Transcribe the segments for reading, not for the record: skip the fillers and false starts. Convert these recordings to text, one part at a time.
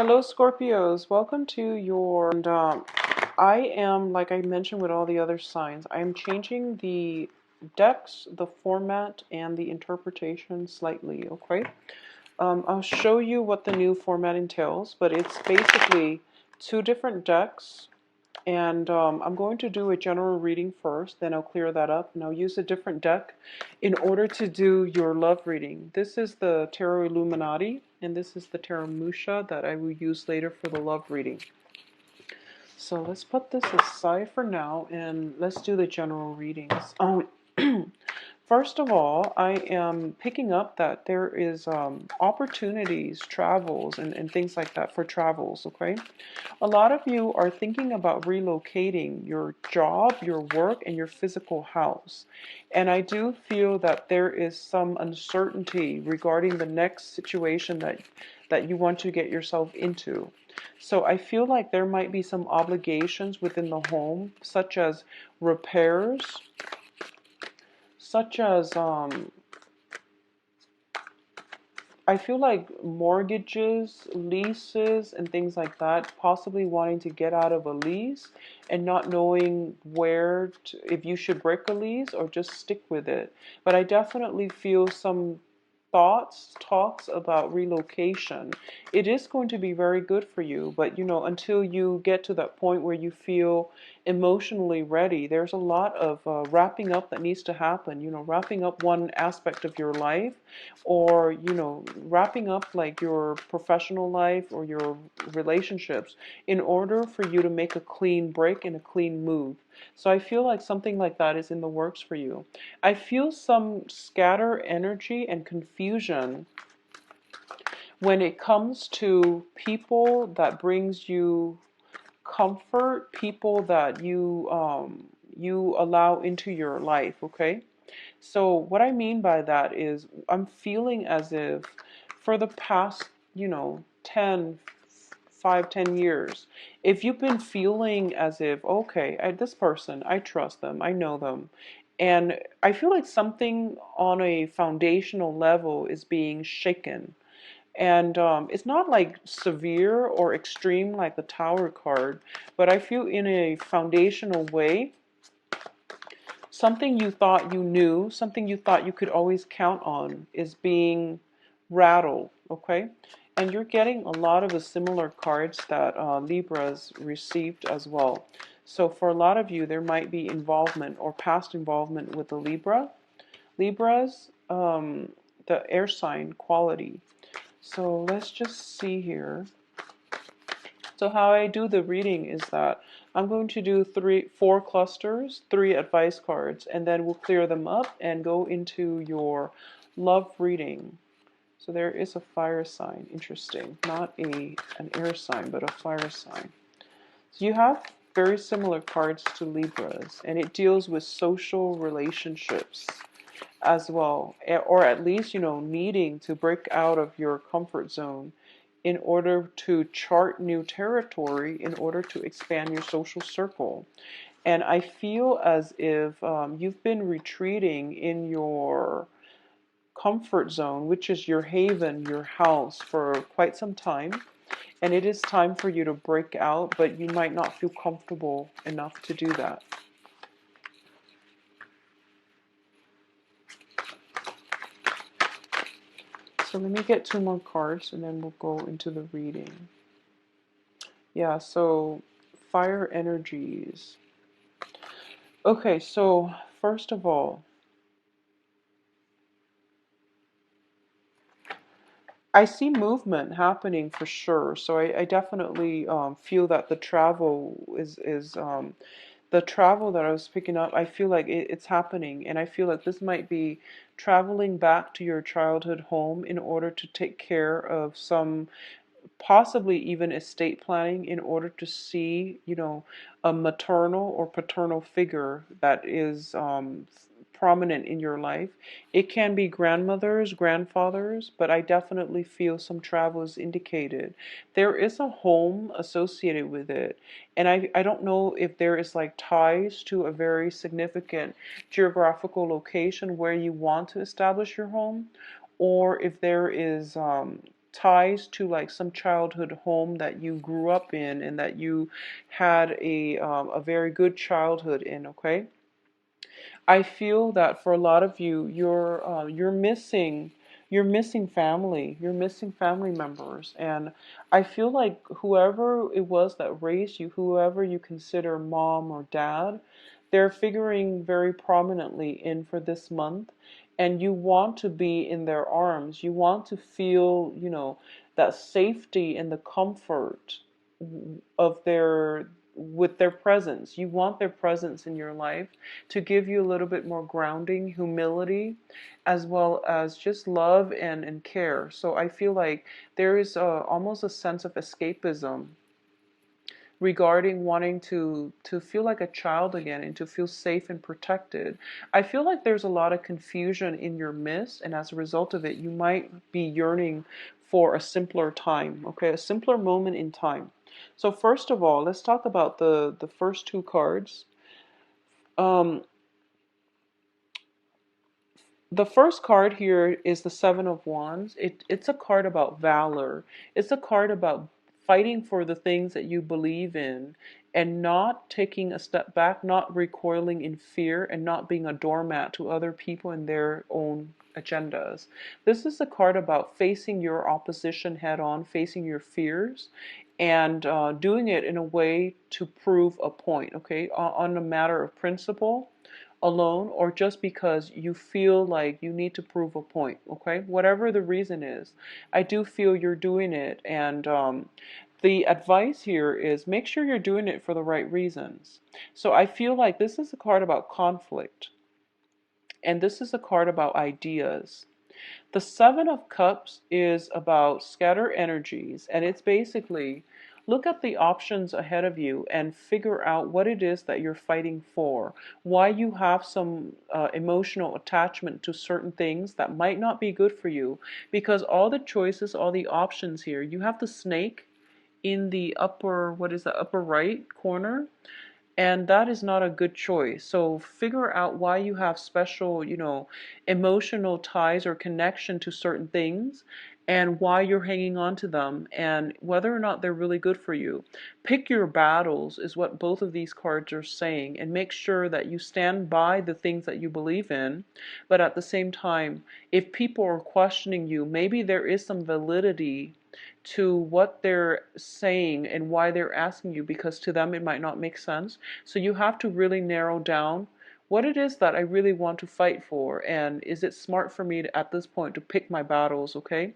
Hello, Scorpios. Welcome to your. I am, like I mentioned with all the other signs, I am changing the decks, the format, and the interpretation slightly, okay? I'll show you what the new format entails, but it's basically two different decks. And I'm going to do a general reading first, then I'll clear that up, and I'll use a different deck in order to do your love reading. This is the Tarot Illuminati, and this is the Tarot Musha that I will use later for the love reading. So let's put this aside for now, and let's do the general readings. First of all, I am picking up that there is opportunities, travels, and things like that for travels, okay? A lot of you are thinking about relocating your job, your work, and your physical house. And I do feel that there is some uncertainty regarding the next situation that you want to get yourself into. So I feel like there might be some obligations within the home, such as repairs, such as I feel like mortgages, leases, and things like that, possibly wanting to get out of a lease and not knowing if you should break a lease or just stick with it. But I definitely feel some talks about relocation. It is going to be very good for you, but until you get to that point where you feel emotionally ready, there's a lot of wrapping up that needs to happen. Wrapping up one aspect of your life, or wrapping up like your professional life or your relationships in order for you to make a clean break and a clean move. So I feel like something like that is in the works for you. I feel some scatter energy and confusion when it comes to people that brings you comfort, people that you allow into your life, okay? So what I mean by that is I'm feeling as if for the past, 10, 5, 10 years, if you've been feeling as if, okay, this person, I trust them, I know them, and I feel like something on a foundational level is being shaken. And it's not like severe or extreme like the Tower card, but I feel in a foundational way, something you thought you knew, something you thought you could always count on is being rattled, okay? And you're getting a lot of the similar cards that Libras received as well. So for a lot of you, there might be involvement or past involvement with the Libras, the air sign quality. So let's just see here. So how I do the reading is that I'm going to do 4 clusters, 3 advice cards, and then we'll clear them up and go into your love reading. So there is a fire sign, interesting. Not an air sign, but a fire sign. So you have very similar cards to Libras, and it deals with social relationships as well, or at least, needing to break out of your comfort zone in order to chart new territory, in order to expand your social circle. And I feel as if you've been retreating in your comfort zone, which is your haven, your house, for quite some time. And it is time for you to break out, but you might not feel comfortable enough to do that. So let me get 2 more cards and then we'll go into the reading. Yeah, so fire energies. Okay, so first of all, I see movement happening for sure. So I definitely feel that the travel is the travel that I was picking up. I feel like it's happening, and I feel like this might be traveling back to your childhood home in order to take care of some, possibly even estate planning, in order to see, a maternal or paternal figure that is prominent in your life. It can be grandmothers, grandfathers, but I definitely feel some travel is indicated. There is a home associated with it, and I don't know if there is like ties to a very significant geographical location where you want to establish your home, or if there is ties to like some childhood home that you grew up in and that you had a very good childhood in, okay? I feel that for a lot of you, you're missing family. You're missing family members, and I feel like whoever it was that raised you, whoever you consider mom or dad, they're figuring very prominently in for this month, and you want to be in their arms. You want to feel, that safety and the comfort of their with their presence. You want their presence in your life to give you a little bit more grounding, humility, as well as just love and care. So I feel like there is almost a sense of escapism regarding wanting to feel like a child again and to feel safe and protected. I feel like there's a lot of confusion in your midst, and as a result of it, you might be yearning for a simpler time, okay, a simpler moment in time. So first of all, let's talk about the first two cards. Um, the first card here is the Seven of Wands. It's a card about valor. It's a card about fighting for the things that you believe in and not taking a step back, not recoiling in fear, and not being a doormat to other people and their own agendas. This is a card about facing your opposition head on, facing your fears, and doing it in a way to prove a point, okay, on a matter of principle alone, or just because you feel like you need to prove a point, okay? Whatever the reason is, I do feel you're doing it. And the advice here is make sure you're doing it for the right reasons. So I feel like this is a card about conflict, and this is a card about ideas. The Seven of Cups is about scatter energies, and it's basically look at the options ahead of you and figure out what it is that you're fighting for, why you have some emotional attachment to certain things that might not be good for you, because all the choices, all the options here, you have the snake in the upper, what is the upper right corner? And that is not a good choice. So figure out why you have special, emotional ties or connection to certain things and why you're hanging on to them and whether or not they're really good for you. Pick your battles is what both of these cards are saying, and make sure that you stand by the things that you believe in. But at the same time, if people are questioning you, maybe there is some validity to what they're saying and why they're asking you, because to them it might not make sense. So you have to really narrow down what it is that I really want to fight for, and is it smart for me to, at this point, to pick my battles, okay?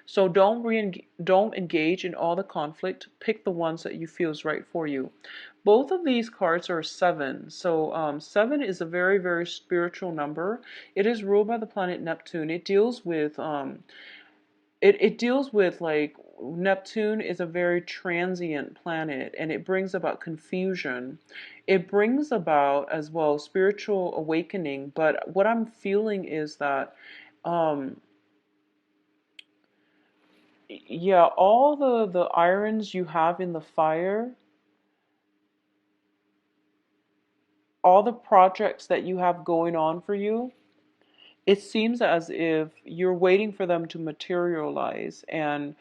So don't engage in all the conflict. Pick the ones that you feel is right for you. Both of these cards are seven. So seven is a very, very spiritual number. It is ruled by the planet Neptune. It deals with it deals with like Neptune is a very transient planet, and it brings about confusion. It brings about as well spiritual awakening. But what I'm feeling is that um, yeah, all the irons you have in the fire, all the projects that you have going on for you, it seems as if you're waiting for them to materialize. And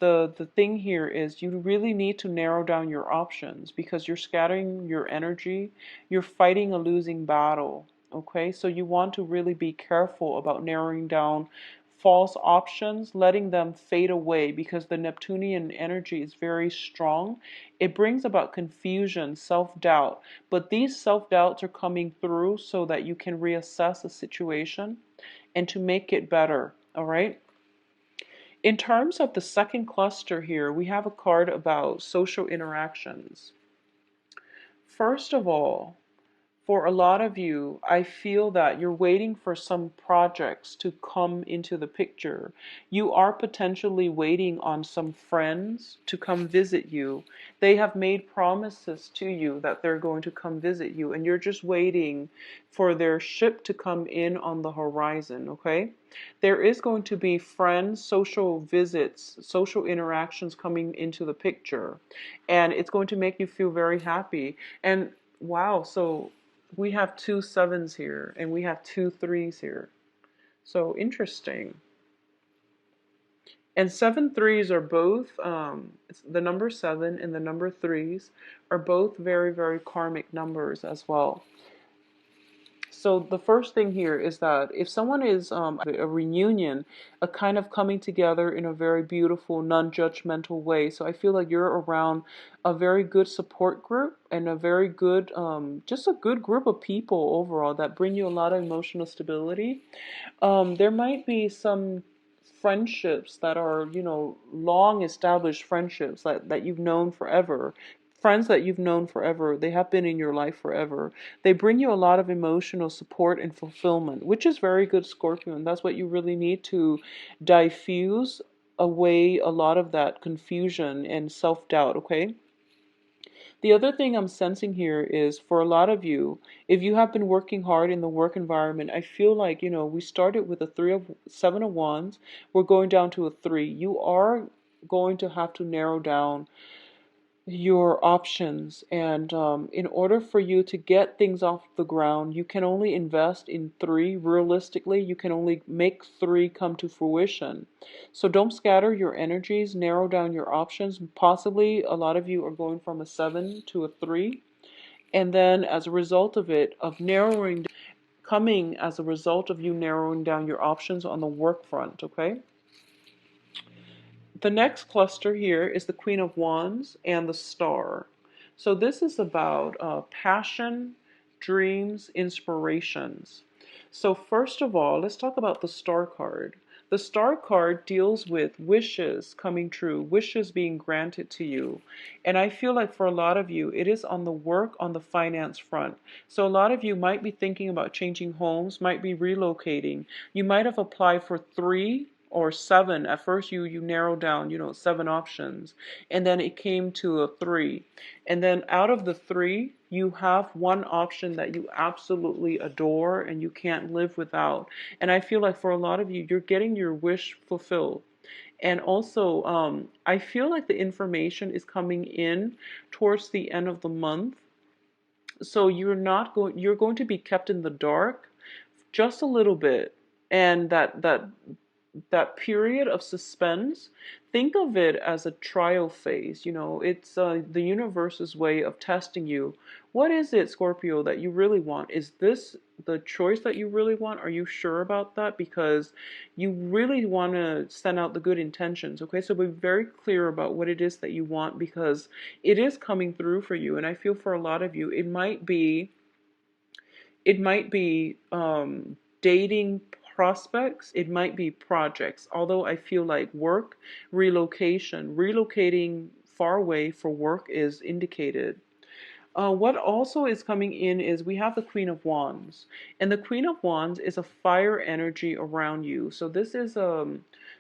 the thing here is you really need to narrow down your options because you're scattering your energy. You're fighting a losing battle. Okay, so you want to really be careful about narrowing down false options, letting them fade away, because the Neptunian energy is very strong. It brings about confusion, self-doubt, but these self-doubts are coming through so that you can reassess the situation and to make it better. All right. In terms of the second cluster here, we have a card about social interactions. First of all, for a lot of you, I feel that you're waiting for some projects to come into the picture. You are potentially waiting on some friends to come visit you. They have made promises to you that they're going to come visit you, and you're just waiting for their ship to come in on the horizon, okay? There is going to be friends, social visits, social interactions coming into the picture, and it's going to make you feel very happy. And wow, so we have two sevens here and we have two threes here. So interesting. And 7 3s are both, the number 7 and the number 3s are both very, very karmic numbers as well. So the first thing here is that if someone is a reunion, a kind of coming together in a very beautiful, non-judgmental way. So I feel like you're around a very good support group and a very good, just a good group of people overall that bring you a lot of emotional stability. There might be some friendships that are, long established friendships that you've known forever. Friends that you've known forever, they have been in your life forever. They bring you a lot of emotional support and fulfillment, which is very good, Scorpio, and that's what you really need to diffuse away a lot of that confusion and self-doubt, okay? The other thing I'm sensing here is for a lot of you, if you have been working hard in the work environment, I feel like, we started with a 7 of wands, we're going down to a 3. You are going to have to narrow down your options, and in order for you to get things off the ground, you can only invest in 3. Realistically, you can only make 3 come to fruition. So don't scatter your energies, narrow down your options. Possibly a lot of you are going from a 7 to a 3, and then as a result of it, of narrowing, coming as a result of you narrowing down your options on the work front, okay? The next cluster here is the Queen of Wands and the Star. So this is about passion, dreams, inspirations. So first of all, let's talk about the Star card. The Star card deals with wishes coming true, wishes being granted to you. And I feel like for a lot of you, it is on the work, on the finance front. So a lot of you might be thinking about changing homes, might be relocating. You might have applied for 3 or 7. At first you narrowed down, 7 options, and then it came to a 3, and then out of the 3 you have one option that you absolutely adore and you can't live without. And I feel like for a lot of you, you're getting your wish fulfilled. And also, I feel like the information is coming in towards the end of the month, so you're going to be kept in the dark just a little bit. And that period of suspense, think of it as a trial phase. It's the universe's way of testing you. What is it, Scorpio, that you really want? Is this the choice that you really want? Are you sure about that? Because you really want to send out the good intentions, okay? So be very clear about what it is that you want, because it is coming through for you. And I feel for a lot of you, it might be dating prospects, it might be projects. Although I feel like work, relocating far away for work is indicated. What also is coming in is we have the Queen of Wands. And the Queen of Wands is a fire energy around you. So this is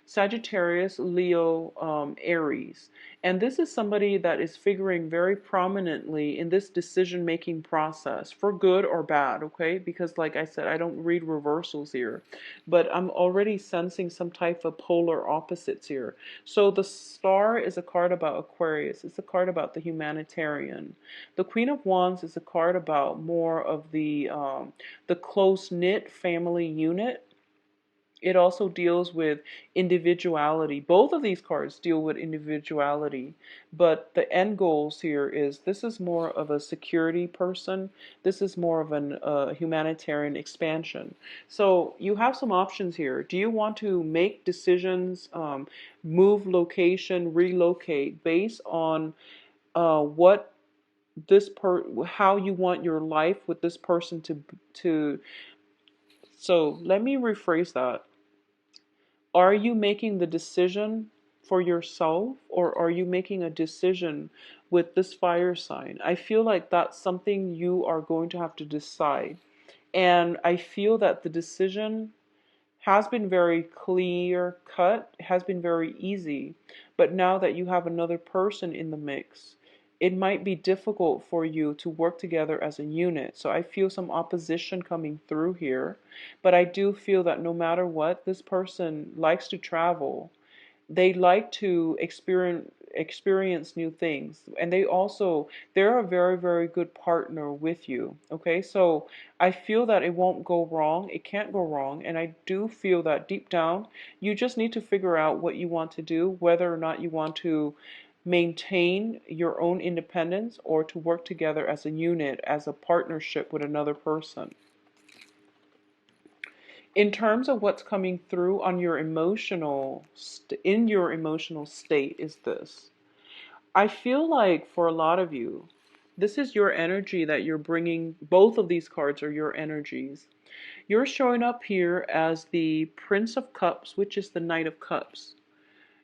Sagittarius, Leo, Aries. And this is somebody that is figuring very prominently in this decision-making process, for good or bad, okay? Because like I said, I don't read reversals here, but I'm already sensing some type of polar opposites here. So the Star is a card about Aquarius. It's a card about the humanitarian. The Queen of Wands is a card about more of the close-knit family unit. It also deals with individuality. Both of these cards deal with individuality, but the end goals here is this is more of a security person. This is more of an humanitarian expansion. So you have some options here. Do you want to make decisions, move location, relocate based on what how you want your life with this person to so let me rephrase that. Are you making the decision for yourself, or are you making a decision with this fire sign? I feel like that's something you are going to have to decide. And I feel that the decision has been very clear cut, has been very easy. But now that you have another person in the mix, it might be difficult for you to work together as a unit. So I feel some opposition coming through here. But I do feel that no matter what, this person likes to travel. They like to experience new things. And they're a very, very good partner with you. Okay, so I feel that it won't go wrong. It can't go wrong. And I do feel that deep down, you just need to figure out what you want to do, whether or not you want to maintain your own independence or to work together as a unit, as a partnership with another person. In terms of what's coming through on your in your emotional state is this. I feel like for a lot of you, this is your energy that you're bringing. Both of these cards are your energies. You're showing up here as the Prince of Cups, which is the Knight of Cups.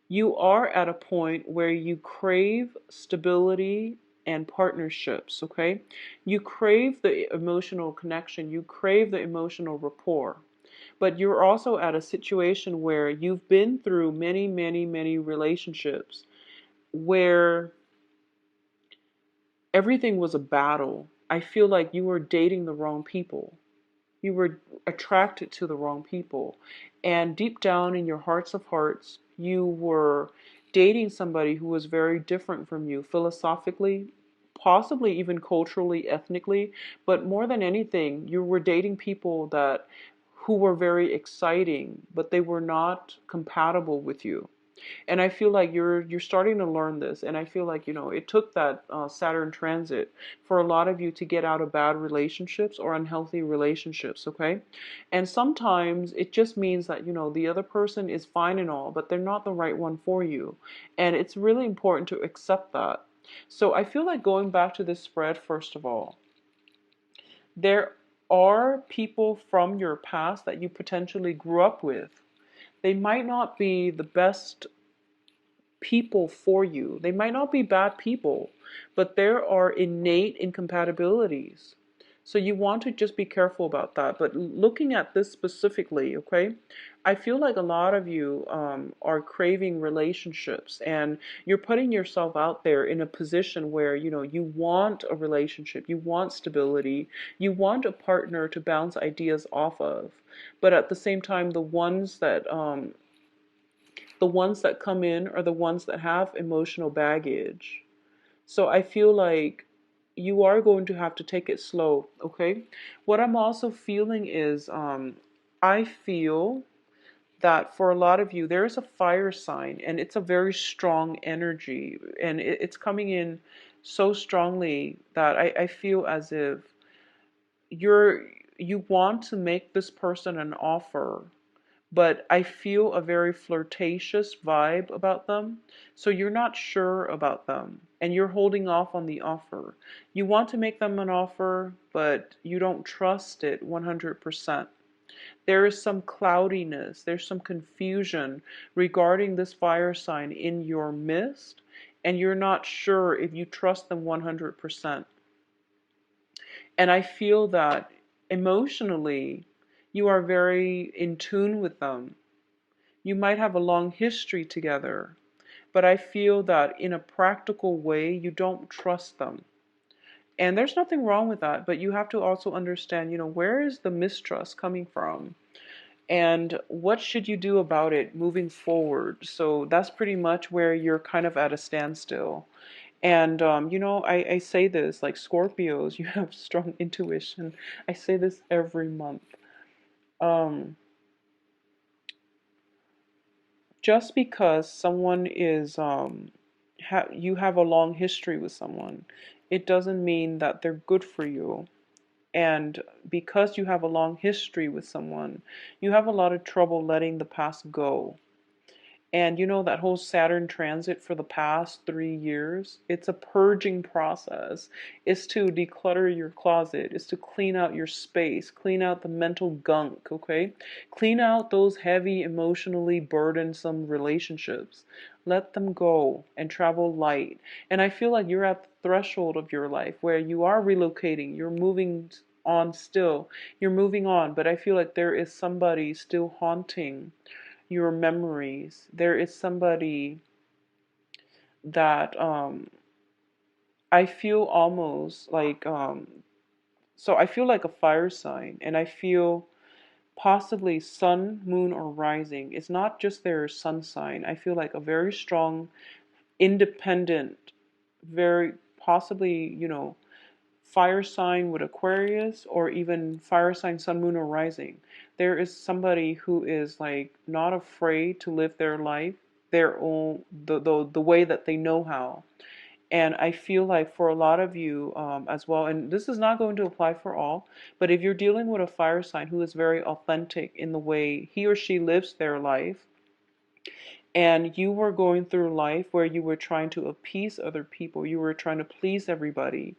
You are at a point where you crave stability and partnerships, okay? You crave the emotional connection, you crave the emotional rapport. But you're also at a situation where you've been through many, many, many relationships where everything was a battle. I feel like you were dating the wrong people. You were attracted to the wrong people. And deep down in your hearts of hearts, you were dating somebody who was very different from you philosophically, possibly even culturally, ethnically, but more than anything, you were dating people that who were very exciting, but they were not compatible with you. And I feel like you're starting to learn this, and I feel like it took that Saturn transit for a lot of you to get out of bad relationships or unhealthy relationships, okay? And sometimes it just means that the other person is fine and all, but they're not the right one for you, and it's really important to accept that. So I feel like going back to this spread, first of all, there are people from your past that you potentially grew up with. They might not be the best people for you. They might not be bad people, but there are innate incompatibilities. So you want to just be careful about that. But looking at this specifically, okay, I feel like a lot of you are craving relationships, and you're putting yourself out there in a position where you want a relationship, you want stability, you want a partner to bounce ideas off of. But at the same time, the ones that come in are the ones that have emotional baggage. So I feel like you are going to have to take it slow, okay? What I'm also feeling is I feel that for a lot of you, there is a fire sign, and it's a very strong energy, and it's coming in so strongly that I feel as if you want to make this person an offer, but I feel a very flirtatious vibe about them. So you're not sure about them and you're holding off on the offer. You want to make them an offer, but you don't trust it 100%. There is some cloudiness, there's some confusion regarding this fire sign in your midst, and you're not sure if you trust them 100%. And I feel that emotionally, you are very in tune with them. You might have a long history together, but I feel that in a practical way, you don't trust them. And there's nothing wrong with that, but you have to also understand, where is the mistrust coming from? And what should you do about it moving forward? So that's pretty much where you're kind of at a standstill. And, I say this, like Scorpios, you have strong intuition. I say this every month. Um, just because someone is, you have a long history with someone, it doesn't mean that they're good for you. And because you have a long history with someone, you have a lot of trouble letting the past go. And that whole Saturn transit for the past 3 years, it's a purging process. It's to declutter your closet. It's to clean out your space, clean out the mental gunk, okay? Clean out those heavy, emotionally burdensome relationships. Let them go and travel light. And I feel like you're at the threshold of your life where you are relocating, you're moving on still, you're moving on, but I feel like there is somebody still haunting your memories. There is somebody that I feel almost like so I feel like a fire sign, and I feel possibly sun, moon, or rising. It's not just their sun sign. I feel like a very strong independent, very possibly, fire sign with Aquarius, or even fire sign sun, moon, or rising. There is somebody who is like not afraid to live their life their own, the way that they know how. And I feel like for a lot of you as well, and this is not going to apply for all, but if you're dealing with a fire sign who is very authentic in the way he or she lives their life, and you were going through life where you were trying to appease other people, you were trying to please everybody,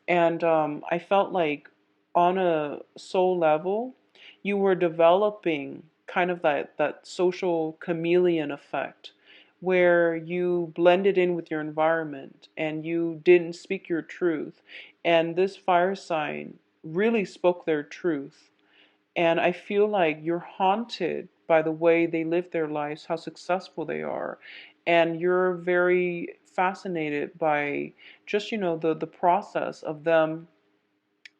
and I felt like on a soul level, you were developing kind of that social chameleon effect where you blended in with your environment and you didn't speak your truth. And this fire sign really spoke their truth. And I feel like you're haunted by the way they live their lives, how successful they are. And you're very fascinated by just, the process of them,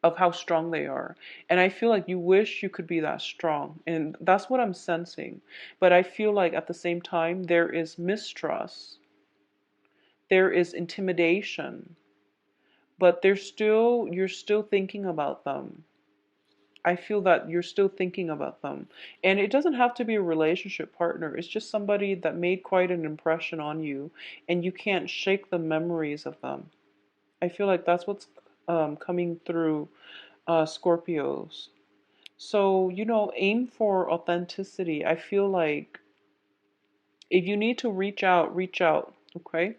of how strong they are. And I feel like you wish you could be that strong. And that's what I'm sensing. But I feel like at the same time, there is mistrust, there is intimidation, but you're still thinking about them. I feel that you're still thinking about them. And it doesn't have to be a relationship partner. It's just somebody that made quite an impression on you and you can't shake the memories of them. I feel like that's what's coming through Scorpios. So, aim for authenticity. I feel like if you need to reach out, reach out. Okay?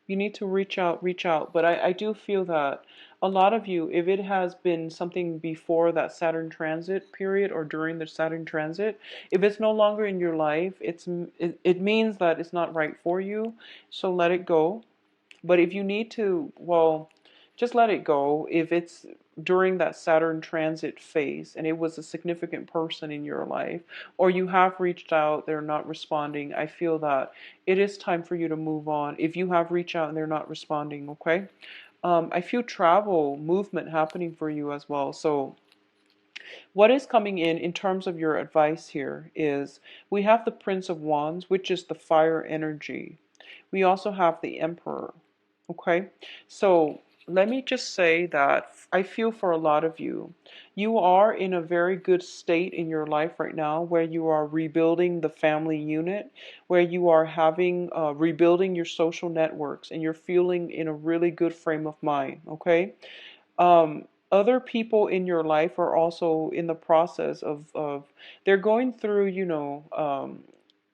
You need to reach out, reach out. But I do feel that a lot of you, if it has been something before that Saturn transit period or during the Saturn transit, if it's no longer in your life, it means that it's not right for you. So let it go. But if you need to, well, just let it go. If it's during that Saturn transit phase and it was a significant person in your life, or you have reached out, they're not responding, I feel that it is time for you to move on. If you have reached out and they're not responding, okay? I feel travel, movement happening for you as well. So what is coming in terms of your advice here is we have the Prince of Wands, which is the fire energy. We also have the Emperor. Okay, so let me just say that I feel for a lot of you, you are in a very good state in your life right now where you are rebuilding the family unit, where you are having rebuilding your social networks, and you're feeling in a really good frame of mind. Okay, other people in your life are also in the process of they're going through,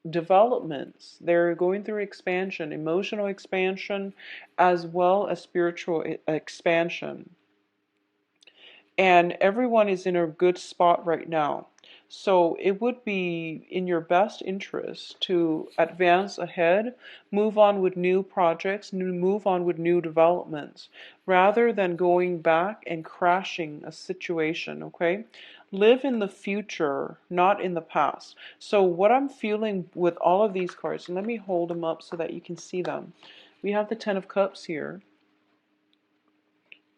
developments. They're going through expansion, emotional expansion, as well as spiritual expansion. And everyone is in a good spot right now. So it would be in your best interest to advance ahead, move on with new projects, move on with new developments, rather than going back and crashing a situation, okay? Live in the future, not in the past. So what I'm feeling with all of these cards, and let me hold them up so that you can see them. We have the Ten of Cups here.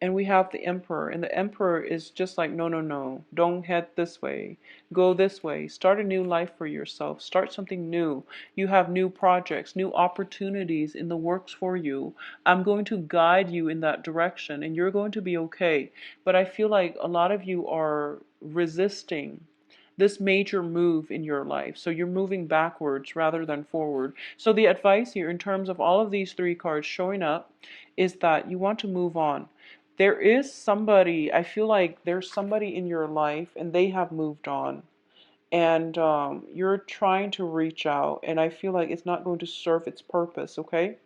And we have the Emperor, and the Emperor is just like, no, no, no, don't head this way, go this way, start a new life for yourself, start something new. You have new projects, new opportunities in the works for you. I'm going to guide you in that direction, and you're going to be okay. But I feel like a lot of you are resisting this major move in your life. So you're moving backwards rather than forward. So the advice here in terms of all of these three cards showing up is that you want to move on. There is somebody, I feel like there's somebody in your life and they have moved on. And you're trying to reach out, and I feel like it's not going to serve its purpose, okay?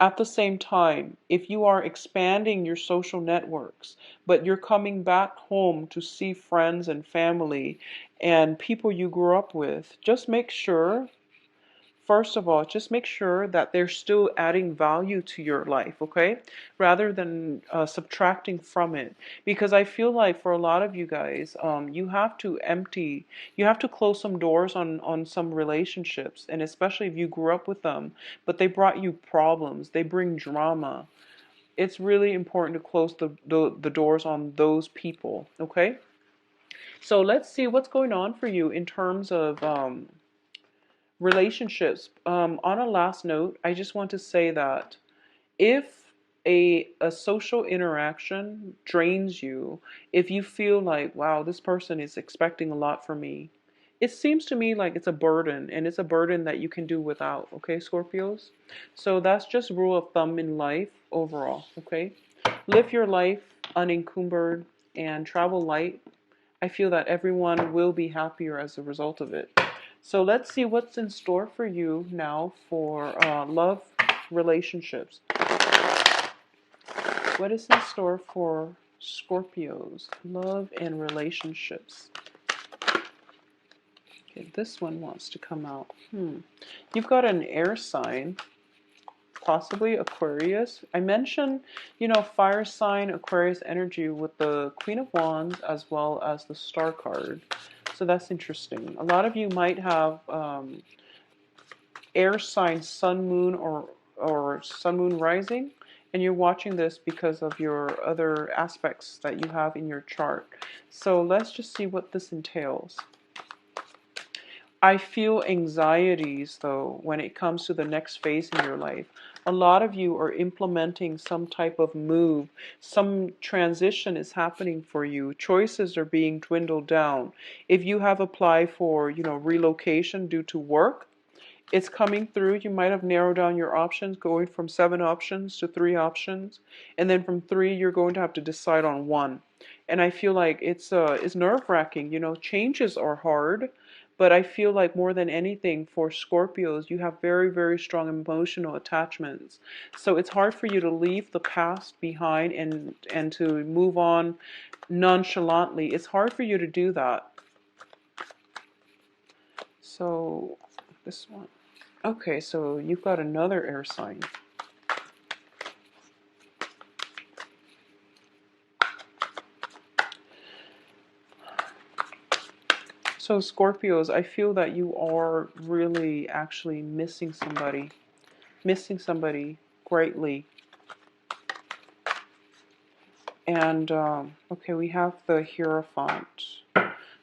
At the same time, if you are expanding your social networks, but you're coming back home to see friends and family and people you grew up with, just make sure, first of all, just make sure that they're still adding value to your life, okay? Rather than subtracting from it. Because I feel like for a lot of you guys, you have to you have to close some doors on some relationships. And especially if you grew up with them, but they brought you problems, they bring drama. It's really important to close the doors on those people, okay? So let's see what's going on for you in terms of Relationships. On a last note, I just want to say that if a social interaction drains you, if you feel like, wow, this person is expecting a lot from me, it seems to me like it's a burden, and it's a burden that you can do without, okay, Scorpios? So that's just rule of thumb in life overall, okay? Live your life unencumbered and travel light. I feel that everyone will be happier as a result of it. So let's see what's in store for you now for love relationships. What is in store for Scorpios? Love and relationships. Okay, this one wants to come out. You've got an air sign, possibly Aquarius. I mentioned, fire sign, Aquarius energy with the Queen of Wands as well as the Star card. So that's interesting. A lot of you might have air sign, sun, moon, or sun, moon rising, and you're watching this because of your other aspects that you have in your chart. So let's just see what this entails. I feel anxieties, though, when it comes to the next phase in your life. A lot of you are implementing some type of move. Some transition is happening for you. Choices are being dwindled down. If you have applied for, relocation due to work, it's coming through. You might have narrowed down your options, going from 7 options to 3 options. And then from 3, you're going to have to decide on 1. And I feel like it's nerve-wracking. Changes are hard. But I feel like more than anything for Scorpios, you have very, very strong emotional attachments. So it's hard for you to leave the past behind and to move on nonchalantly. It's hard for you to do that. So this one. Okay, so you've got another air sign. So Scorpios, I feel that you are really actually missing somebody greatly. And okay, we have the Hierophant.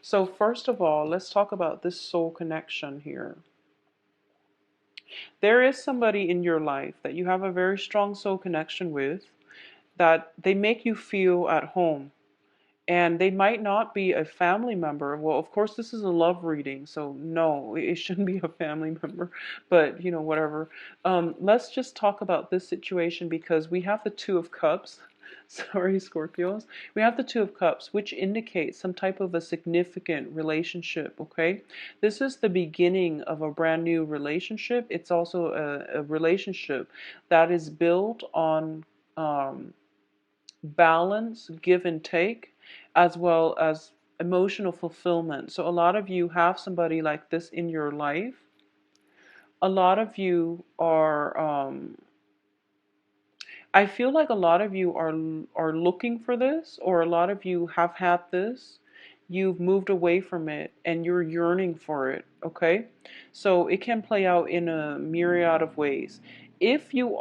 So first of all, let's talk about this soul connection here. There is somebody in your life that you have a very strong soul connection with, that they make you feel at home. And they might not be a family member. Well, of course, this is a love reading, so no, it shouldn't be a family member, but whatever. Let's just talk about this situation because we have the Two of Cups. Sorry, Scorpios. We have the Two of Cups, which indicates some type of a significant relationship, okay? This is the beginning of a brand new relationship. It's also a relationship that is built on balance, give and take, as well as emotional fulfillment. So a lot of you have somebody like this in your life. A lot of you are I feel like a lot of you are looking for this, or a lot of you have had this. You've moved away from it and you're yearning for it, okay? So it can play out in a myriad of ways. If you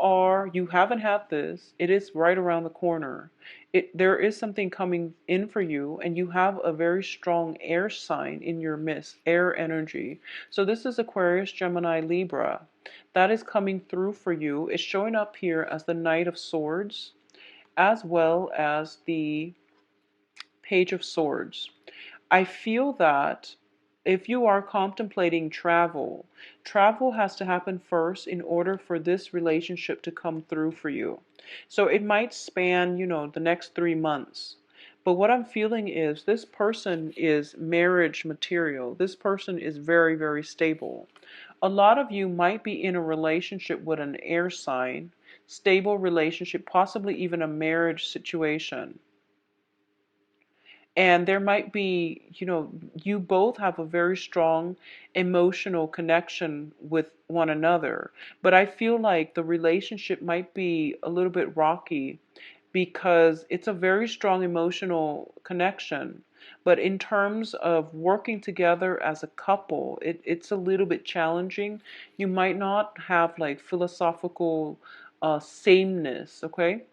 haven't had this, it is right around the corner. There is something coming in for you, and you have a very strong air sign in your midst, air energy. So this is Aquarius, Gemini, Libra. That is coming through for you. It's showing up here as the Knight of Swords, as well as the Page of Swords. I feel that if you are contemplating travel, travel has to happen first in order for this relationship to come through for you. So it might span, the next 3 months. But what I'm feeling is this person is marriage material. This person is very, very stable. A lot of you might be in a relationship with an air sign, stable relationship, possibly even a marriage situation. And there might be, you both have a very strong emotional connection with one another. But I feel like the relationship might be a little bit rocky because it's a very strong emotional connection. But in terms of working together as a couple, it's a little bit challenging. You might not have like philosophical sameness, okay?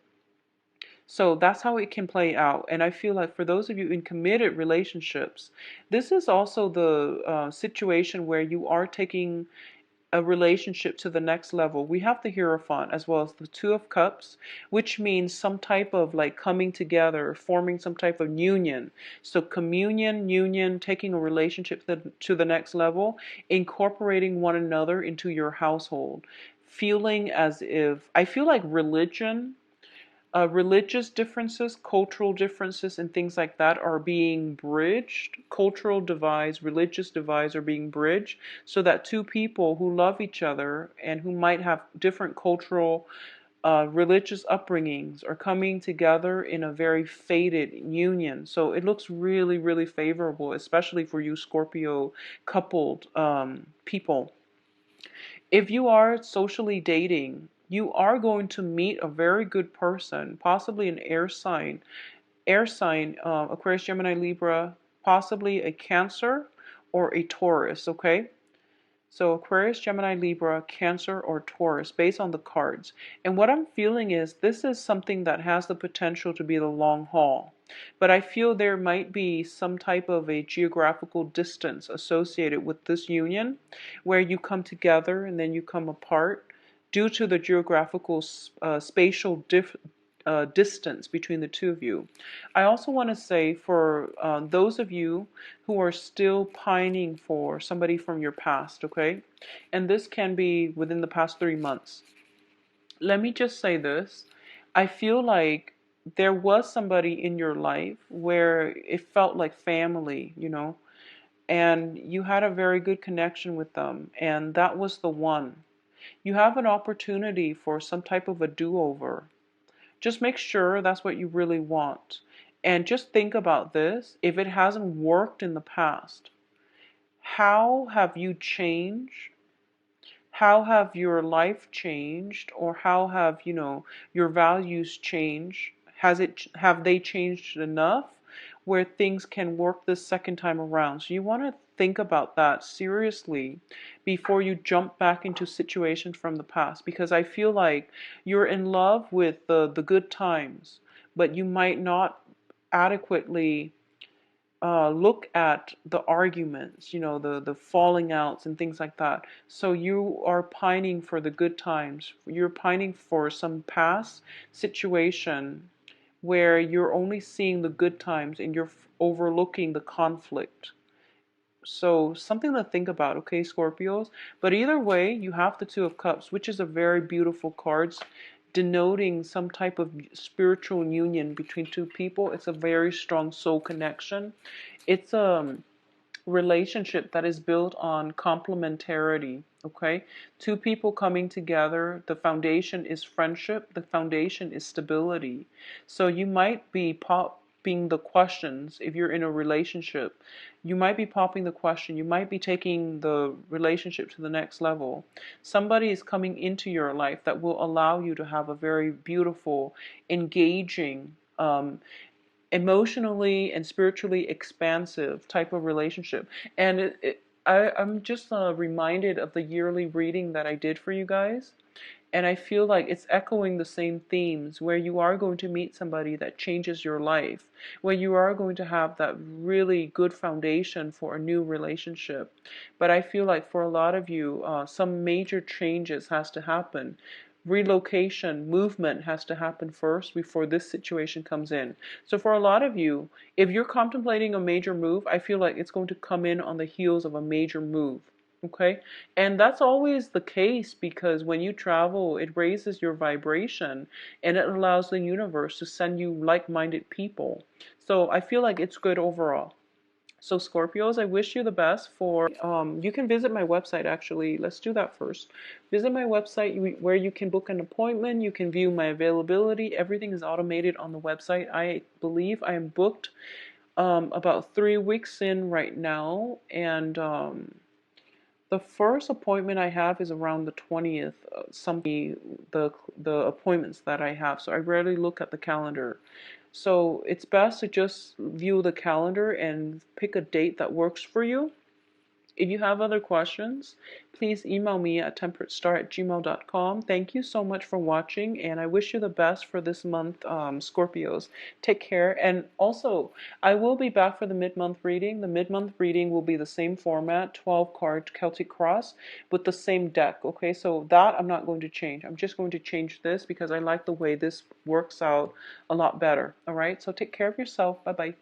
So that's how it can play out. And I feel like for those of you in committed relationships, this is also the situation where you are taking a relationship to the next level. We have the Hierophant as well as the Two of Cups, which means some type of like coming together, forming some type of union. So communion, union, taking a relationship to the next level, incorporating one another into your household. Feeling as if, I feel like religious differences, cultural differences, and things like that are being bridged. Cultural divides, religious divides are being bridged so that two people who love each other and who might have different cultural, religious upbringings are coming together in a very fated union. So it looks really, really favorable, especially for you Scorpio coupled people. If you are socially dating, you are going to meet a very good person, possibly an air sign, Aquarius, Gemini, Libra, possibly a Cancer or a Taurus, okay? So Aquarius, Gemini, Libra, Cancer, or Taurus, based on the cards. And what I'm feeling is this is something that has the potential to be the long haul. But I feel there might be some type of a geographical distance associated with this union where you come together and then you come apart due to the geographical spatial distance between the two of you. I also want to say for those of you who are still pining for somebody from your past, okay? And this can be within the past 3 months. Let me just say this. I feel like there was somebody in your life where it felt like family, and you had a very good connection with them, and that was the one. You have an opportunity for some type of a do-over. Just make sure that's what you really want. And just think about this. If it hasn't worked in the past, how have you changed? How have your life changed? Or how have, your values changed? Have they changed enough where things can work the second time around? So you want to think about that seriously before you jump back into situations from the past, because I feel like you're in love with the good times, but you might not adequately look at the arguments, the falling outs and things like that. So you are pining for the good times. You're pining for some past situation where you're only seeing the good times and you're overlooking the conflict. So something to think about, okay, Scorpios? But either way, you have the Two of Cups, which is a very beautiful card, denoting some type of spiritual union between two people. It's a very strong soul connection. It's a relationship that is built on complementarity, okay? Two people coming together, the foundation is friendship, the foundation is stability. So you might be popping the questions if you're in a relationship. You might be popping the question, you might be taking the relationship to the next level. Somebody is coming into your life that will allow you to have a very beautiful, engaging, emotionally and spiritually expansive type of relationship. And I'm just reminded of the yearly reading that I did for you guys. And I feel like it's echoing the same themes where you are going to meet somebody that changes your life, where you are going to have that really good foundation for a new relationship. But I feel like for a lot of you, some major changes has to happen. Relocation, movement has to happen first before this situation comes in. So for a lot of you, if you're contemplating a major move, I feel like it's going to come in on the heels of a major move. Okay? And that's always the case because when you travel, it raises your vibration and it allows the universe to send you like-minded people. So I feel like it's good overall. So Scorpios, I wish you the best for, you can visit my website actually. Let's do that first. Visit my website where you can book an appointment. You can view my availability. Everything is automated on the website. I believe I am booked about 3 weeks in right now. And the first appointment I have is around the 20th, the appointments that I have. So I rarely look at the calendar. So it's best to just view the calendar and pick a date that works for you. If you have other questions, please email me at temperatestar@gmail.com. Thank you so much for watching, and I wish you the best for this month, Scorpios. Take care. And also, I will be back for the mid-month reading. The mid-month reading will be the same format, 12-card Celtic Cross, with the same deck. Okay, so that I'm not going to change. I'm just going to change this because I like the way this works out a lot better. All right, so take care of yourself. Bye-bye.